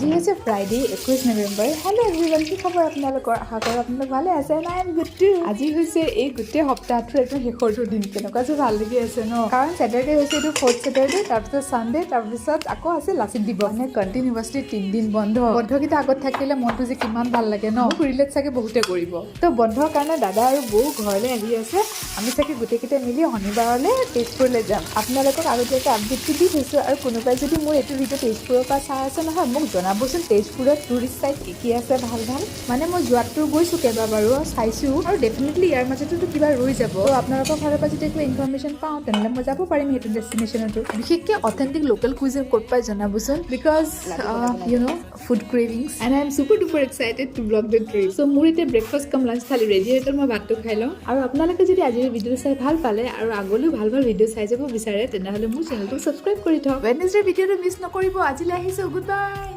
আজি হৈছে Friday 21 November. Hello' everyone, কি খবৰ আপোনালোকৰ? আশা কৰোঁ আপোনালোক ভালে আছে। I am good too. আজি হৈছে এই গোটেই সপ্তাহটোৰ একদম শেষৰটো দিন। কেনেকুৱা যে ভাল লাগি আছে ন, কাৰণ ছেটাৰডে হৈছে এইটো 4th ছেটাৰডে, তাৰপিছত ছানডে, তাৰপিছত আকৌ আছে লাচিত দিৱস। মানে কণ্টিনিউৱাছলি 3 দিন বন্ধকেইটা আগত থাকিলে মনটো যে কিমান ভাল লাগে ন। ৰিলেট চাগে বহুতে কৰিব। তো বন্ধৰ কাৰণে দাদা আৰু বৌ ঘৰলৈ আহি আছে। আমি চাগে গোটেইকেইটা মিলি শনিবাৰলৈ তেজপুৰলৈ যাম। আপোনালোকক আগতীয়াকৈ আপডেটটো দি থৈছোঁ। আৰু কোনোবাই যদি মোৰ এইটো ভিডিঅ' তেজপুৰৰ পৰা চাই আছে নহয়, মোক জনাবচোন তেজপুৰত টুৰিষ্ট চাইট কি আছে ভাল ভাল। মানে মই যোৱাটো গৈছোঁ কেইবাবাৰো, চাইছোঁ, আৰু ডেফিনেটলি ইয়াৰ মাজতো কিবা ৰৈ যাব। তো আপোনালোকৰ ফালৰ পৰা যদি কিবা ইনফৰমেশ্যন পাওঁ তেনেহ'লে মই যাব পাৰিম সেইটো ডেষ্টিনেশ্যনতো। বিশেষকৈ অথেণ্টিক লোকেল কুইজিন ক'ত পাই জনাবচোন, because you know' food cravings and I am super duper excited to blog the trip. So' মোৰ এতিয়া ব্ৰেকফাষ্ট কাম লাঞ্চ থালি ৰেডি হৈ মই ভাতটো খাই লওঁ। আৰু আপোনালোকে যদি আজিৰ ভিডিঅ'টো চাই ভাল পালে আৰু আগলৈও ভাল ভাল ভিডিঅ' চাই যাব বিচাৰে তেনেহ'লে মোৰ চেনেলটো ছাবস্ক্ৰাইব কৰি থওক। ৱেডনেছডে ভিডিঅ'টো মিছ নকৰিব। আজিলৈ আহিছোঁ, গুড বাই।